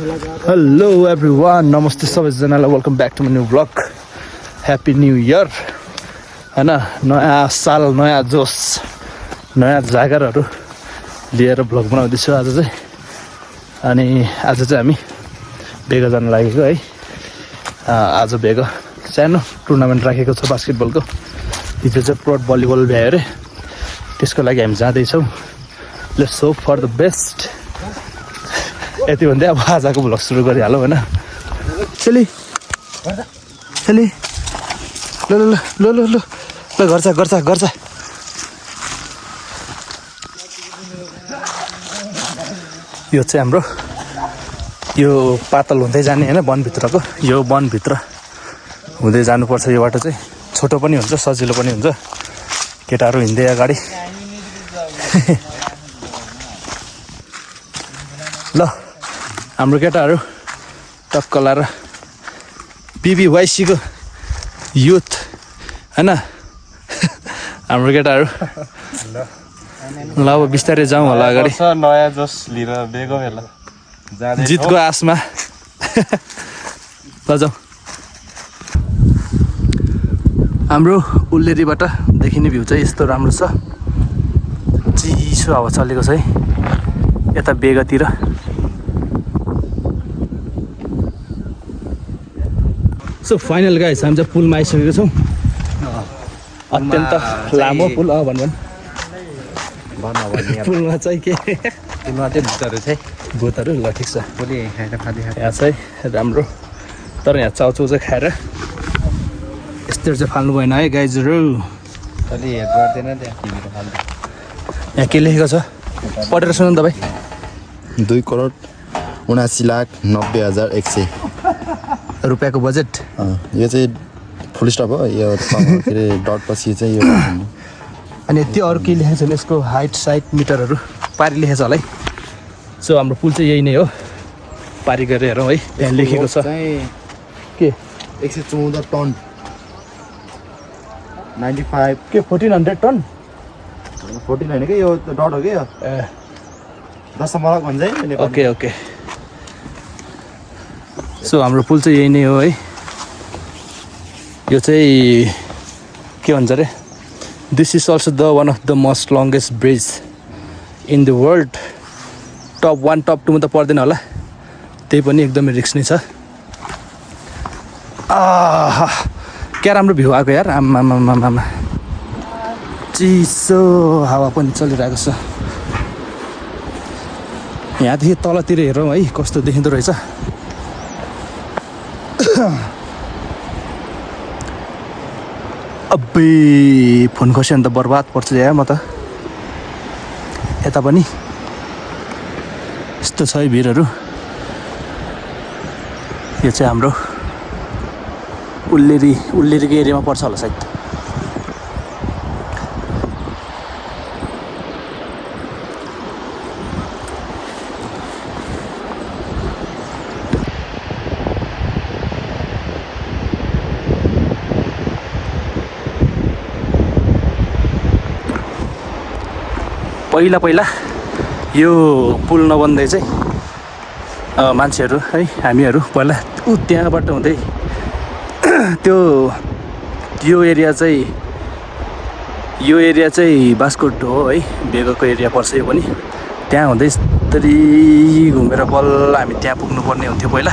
Hello everyone, नमस्ते सबैजनालाई, welcome back to my new blog. Happy new year होइन। नयाँ साल, नयाँ जोस, नयाँ जागरहरू लिएर ब्लग बनाउँदैछु आज चाहिँ। अनि आज चाहिँ हामी भेगा जान लागेको है। आज भेगा सानो टुर्नामेन्ट राखेको छ बास्केटबलको। हिजो चाहिँ प्रो भलिबल भ्यायो अरे, त्यसको लागि हामी जाँदैछौँ। Let's hope for the best. यति भन्दै अब आजको भ्लग सुरु गरिहालौँ होइन। चली चली ल ल ल ल ल ल गर्छ गर्छ गर्छ। यो चाहिँ हाम्रो यो पातल हुँदै जाने होइन, वनभित्रको। यो वनभित्र हुँदै जानुपर्छ। यो बाटो चाहिँ छोटो पनि हुन्छ, सजिलो पनि हुन्छ। केटाहरू हिँड्दै अगाडि ल हाम्रो केटाहरू टक्क लाएर बिबिवाइसीको युथ होइन हाम्रो केटाहरू। ल अब बिस्तारै जाउँ होला अगाडि, नयाँ जोस लिएर बेगो बेला जितको आसमा। ल जाउँ। हाम्रो उल्लेरीबाट देखिने भ्यू चाहिँ यस्तो राम्रो छ। चिसो हावा चलेको छ है यता बेगतिर। सो फाइनल गाइस, हामी चाहिँ पुलमा आइसकेको छौँ। अत्यन्त लामो पुल। भन पुलमा चाहिँ के पुलमा चाहिँ भुतहरू चाहिँ भूतहरू। ल ठिक छ, भोलि खाएर खाँदै यहाँ चाहिँ राम्रो। तर यहाँ चाउचाउ चाहिँ खाएर यस्तोहरू चाहिँ फाल्नु भएन है गाइजहरू। अलि हेड गर्दैन त्यहाँ टिभीको फाल्दा। यहाँ के लेखेको छ पढेर सुन्नु तपाईँ। 2,79,90,100 रुपियाँको बजेट। यो चाहिँ फुल स्टप हो। यो के अरे डट पछि चाहिँ यो। अनि त्यो अरू के लेखेको छ यसको हाइट साइट मिटरहरू पारी लेखेको छ होला है। सो हाम्रो पुल चाहिँ यही नै हो, पारी गरेर हेरौँ है। यहाँ लेखेको छ के 114 टन 95 के 1400 टन 14 होइन कि यो डट हो कि यो ए दशमलव भन्छ है। Okay okay. सो हाम्रो पुल चाहिँ यही नै हो है। यो चाहिँ के भन्छ अरे, this is also the one of the most longest bridge in the world. Top 1 top 2 मा त पर्दैन होला, त्यही पनि एकदमै रिस्क नै छ। क्या राम्रो भ्यू आएको यार। आमा चिसो हावा पनि चलिरहेको छ। यहाँदेखि तलतिर हेरौँ है कस्तो देखिँदो रहेछ। अब्बे फोन खस्यो भने त बर्बाद पर्छ या। म त यता पनि यस्तो छ है भिरहरू। यो चाहिँ हाम्रो उल्लेरीको एरियामा पर्छ होला सायद। पहिला यो पुल नबन्दै चाहिँ मान्छेहरू है हामीहरू पहिला त्यहाँबाट हुँदै त्यो यो एरिया चाहिँ बास्कोट हो है, बेगको एरिया पर्छ यो पनि। त्यहाँ हुँदै यस्तरी घुमेर बल्ल हामी त्यहाँ पुग्नुपर्ने हुन्थ्यो पहिला।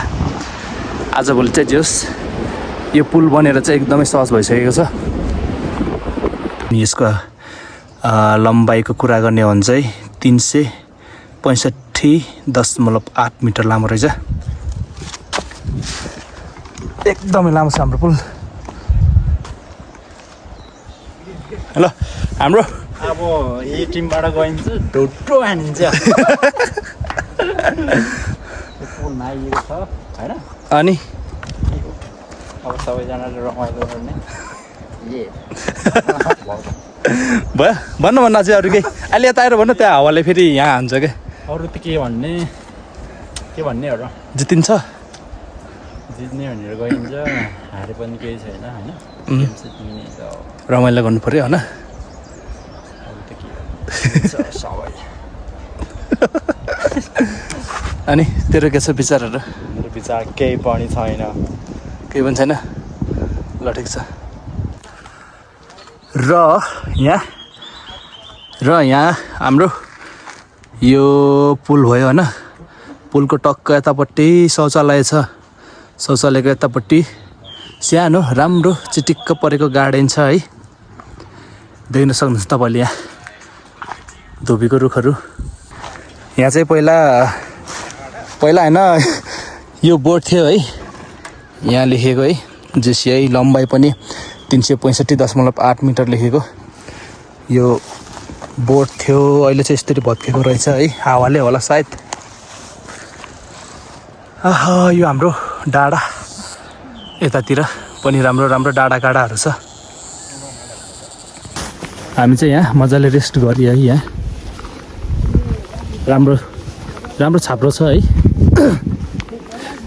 आजभोलि चाहिँ जोस् यो पुल बनेर चाहिँ एकदमै सहज भइसकेको छ। यसको लम्बाइको कुरा गर्ने हो भने चाहिँ 365.8 मिटर लामो रहेछ। एकदमै लामो छ हाम्रो पुल। ल हाम्रो अब यही टिमबाट गइन्छ ढुट्टो हानिन्छ। पुलमा आइएको छ होइन। अनि अब सबैजनाले रमाइलो गर्ने भयो भन्नु अझै अरू केही। अहिले यता आएर भन्नु, त्यहाँ हावाले फेरि यहाँ हान्छ क्या। अरू त के भन्ने हो र। जितिन्छ जित्ने भनेर गइन्छ, हारे पनि केही छैन होइन। रमाइलो गर्नु पऱ्यो होइन। अरू त के सबै अनि तेरो के छ विचारहरू? मेरो विचार केही पनि छैन। केही पनि छैन? ल ठिक छ। र यहाँ हाम्रो यो पुल भयो होइन, पुलको टक्क यतापट्टि शौचालय छ। शौचालयको यतापट्टि सानो राम्रो चिटिक्क परेको गार्डन छ है, देख्न सक्नुहुन्छ तपाईँले। यहाँ धुपीको रुखहरू। यहाँ चाहिँ पहिला होइन यो बोर्ड थियो है, यहाँ लेखेको है जेसिआई, लम्बाइ पनि 365.8 मिटर लेखेको यो बोर्ड थियो। अहिले चाहिँ यसरी भत्केको रहेछ है, हावाले होला सायद। यो हाम्रो डाँडा, यतातिर पनि राम्रो राम्रो डाँडा काँडाहरू छ। हामी चाहिँ यहाँ मजाले रेस्ट गरियो है। यहाँ राम्रो छाप्रो छ है,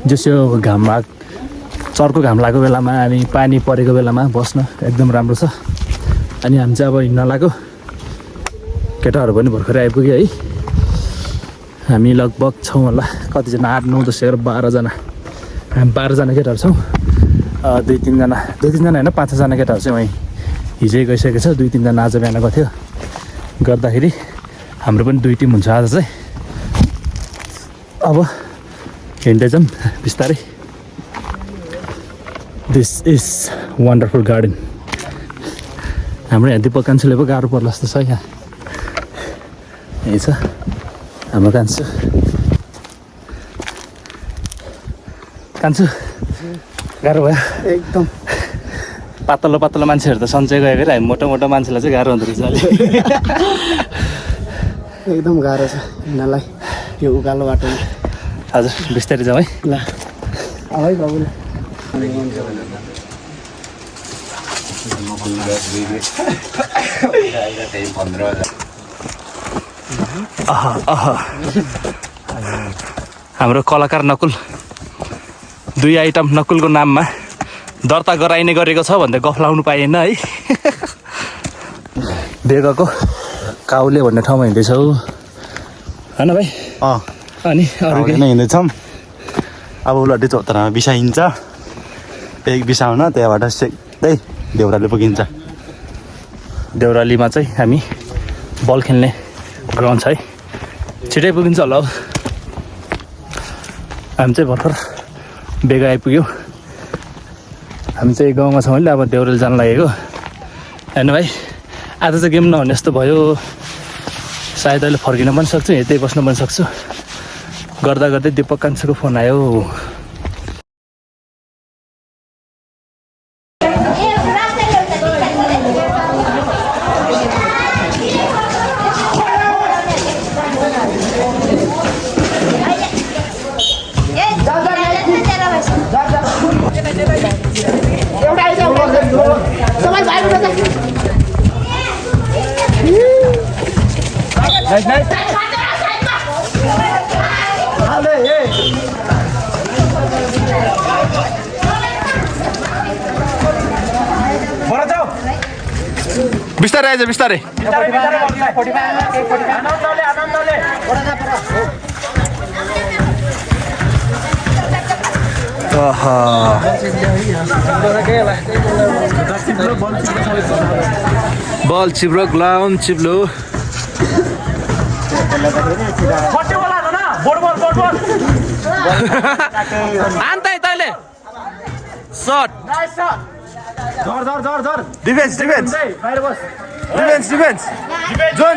जसो चर्को घाम लागेको बेलामा हामी पानी परेको बेलामा बस्न एकदम राम्रो छ। अनि हामी चाहिँ अब हिँड्न लाग्यो, केटाहरू पनि भर्खरै आइपुग्यो है। हामी लगभग छौँ होला, कतिजना 8, 9, 10, 11, 12जना। हामी 12जना केटाहरू छौँ। 2-3 जना होइन 5 जना केटाहरू चाहिँ वहीँ हिजै गइसकेको छ। 2-3 जना आज बिहान गएको थियो, गर्दाखेरि हाम्रो पनि 2 टिम हुन्छ आज चाहिँ। अब हिँड्दै जाऊँ बिस्तारै। This is wonderful garden. हाम्रो यहाँ दिपक कान्छुले पो गाह्रो पर्ला जस्तो छ। यहाँ यही छ हाम्रो कान्छु। गाह्रो भयो एकदम। पातलो मान्छेहरू त सन्चै गयो फेरि, हामी मोटो मान्छेलाई चाहिँ गाह्रो हुँदो रहेछ अहिले। एकदम गाह्रो छ हिँड्नलाई यो उकालो बाटोमा। हजुर बिस्तारै जाउँ है। ल अब है बाबुले। हाम्रो कलाकार नकुल 2 आइटम नकुलको नाममा दर्ता गराइने गरेको छ भन्दै गफ लाउनु पाइएन है। बेगको काउले भन्ने ठाउँमा हिँड्दैछौ होइन भाइ? अनि अरू किन हिँड्दैछौँ? अब उल्टी चौतारामा बिसाइन्छ, एक बिसाउन त्यहाँबाट सिधै देउराली पुगिन्छ। देउरालीमा चाहिँ हामी बल खेल्ने ग्राउन्ड छ है, छिटै पुगिन्छ होला। अब हामी चाहिँ भर्खर बेग आइपुग्यौँ। हामी चाहिँ गाउँमा छौँ अहिले, अब देउराली जान लागेको होइन भाइ? आज चाहिँ गेम नहुने जस्तो भयो, सायद अहिले फर्किन पनि सक्छु, यतै बस्न पनि सक्छु। गर्दा गर्दै दिपक कान्छुको फोन आयो। बिस्तारै आइज, बिस्तारै। बल चिप्लो, ग्राउन्ड चिप्लो। आन्ताइ तैँले सट डिफेन्स जोन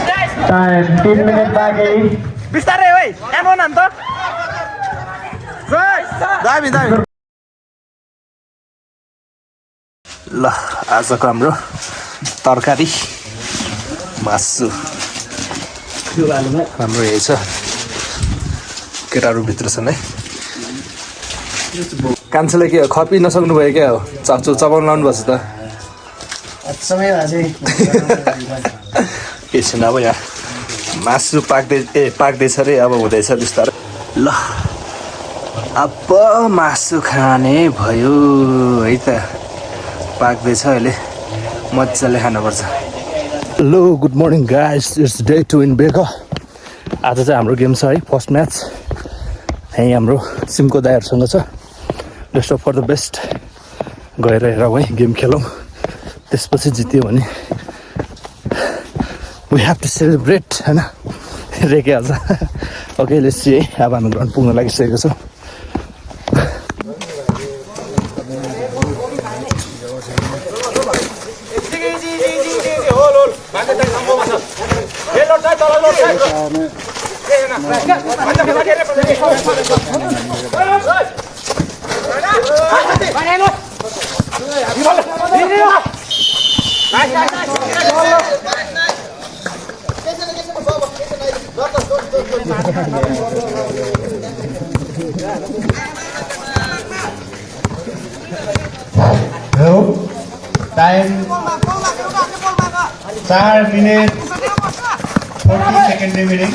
टाइम 3 मिनट बाँकी। बिस्तारै है एमोन अन्त दामी। ल आजको हाम्रो तरकारी मासु राम्रो यही छ। केटाहरू भित्र छन् है। कान्छेले के हो खपी नसक्नु भयो क्या हो, चपाउनु लाउनु पर्छ त। के छैन अब यहाँ मासु पाक्दैछ अरे, अब हुँदैछ बिस्तारै। ल अब मासु खाने भयो है त, पाक्दैछ अहिले, मजाले खानुपर्छ। Hello good morning guys, it's day 2 in Bega. आज चाहिँ हाम्रो गेम छ है, फर्स्ट म्याच यहीँ हाम्रो सिमको दाइहरूसँग छ। Best of for the best गएर हेरौँ है, गेम खेलौँ, त्यसपछि जित्यो भने वी हेभ टु सेलिब्रेट होइन, रेके आज। ओके लेट्स सी है, अब हामी ग्राउन्ड पुग्न लागिसकेको छौँ। Time 4 minute 40 second remaining.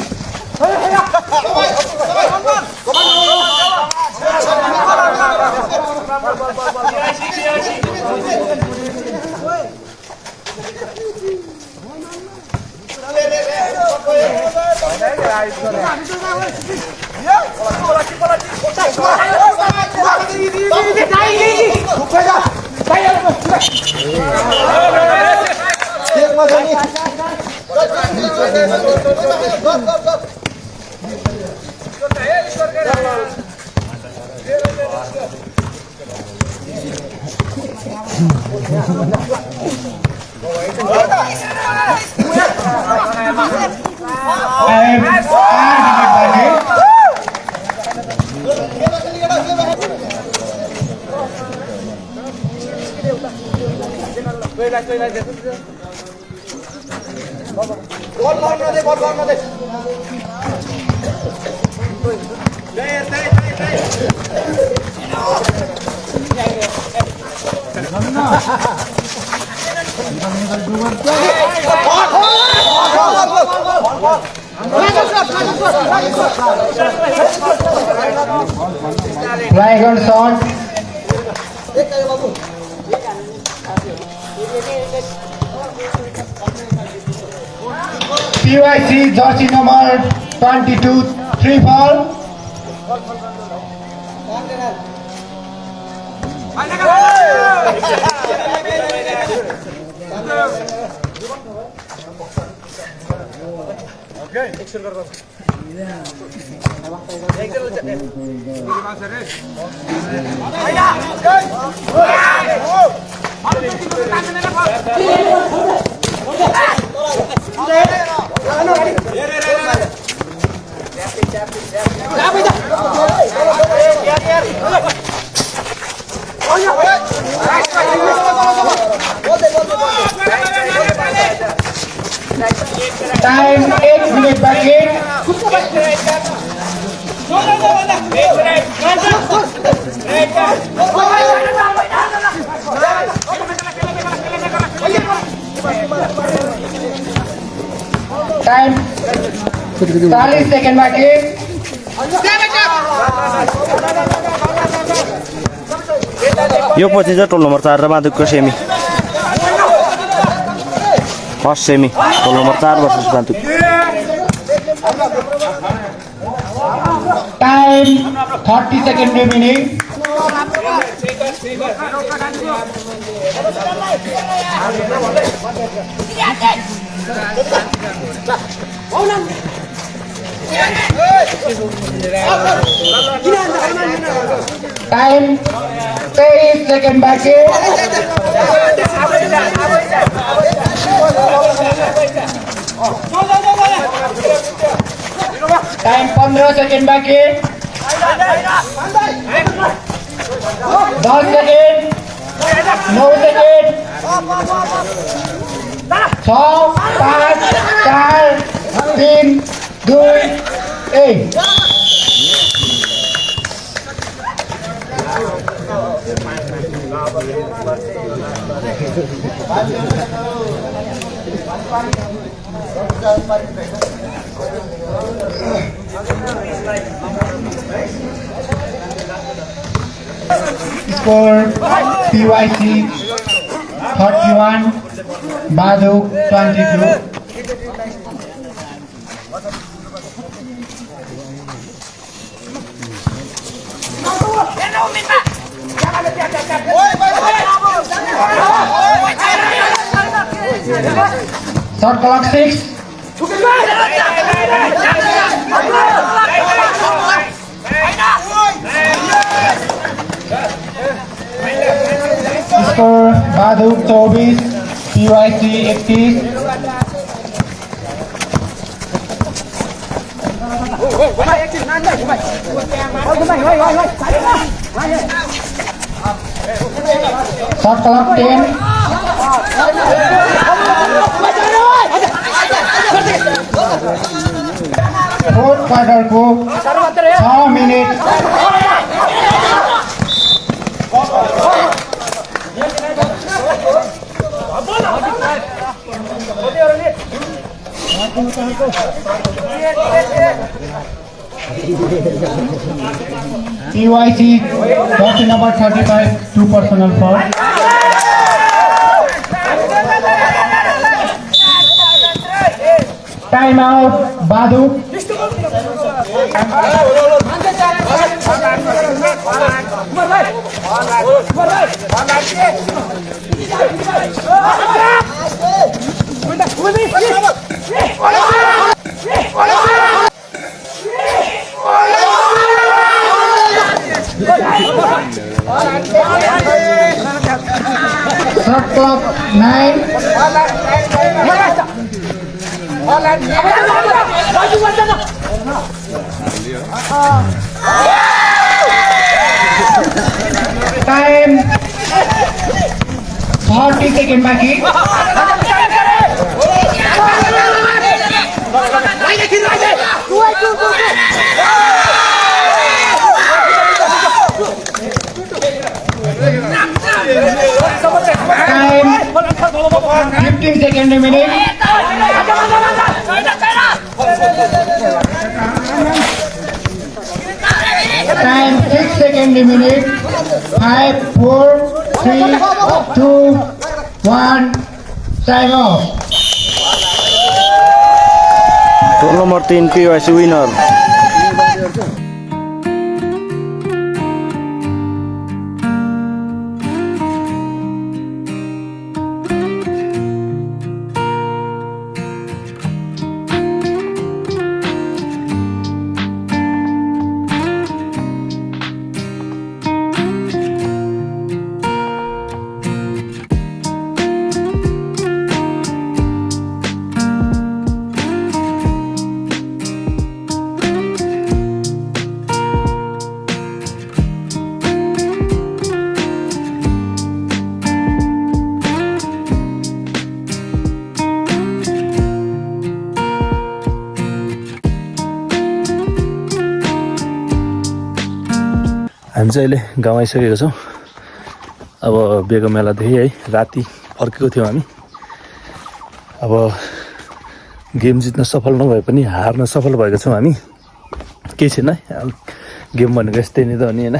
Flag on shot. PYC jersey number 22 3 ball. Time 8 minutes back in. Time 40 seconds back in. यो पछि चाहिँ टोल नम्बर 4 र बाँदुकको semi, first semi toll number 4 versus बाँदुक। Time 30 seconds remaining. Time 30 seconds back in. Time 15 seconds back in. 10 seconds. 9 seconds. 6 5 4 3 2 1. Score PYC 31, Baduk 22. Shot clock 6. Score Baduk 24, PYC 80. Shot clock 10. Fourth quarter को 6 minute PYC jersey number 35, 2 personal foul. Time out, Baduk. Shot clock 9. Time 40 seconds baki. Time 15 seconds remaining. Time 6 seconds remaining. 5, 4, 3, 2, 1. Time off. Goal number 10 PYC winner. हामी चाहिँ अहिले गाउँ आइसकेको छौँ। अब बिहेको मेलादेखि है राति फर्केको थियौँ हामी। अब गेम जित्न सफल नभए पनि हार्न सफल भएको छौँ हामी। केही छैन है, अब गेम भनेको यस्तै नै त हो नि होइन।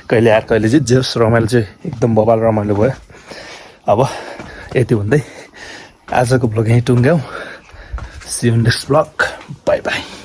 कहिले हार कहिले जित, जे होस् रमाइलो चाहिँ एकदम बबाल रमाइलो भयो। अब यति भन्दै आजको भ्लग यहीँ टुङ्ग्याउँ। See you next vlog, bye by.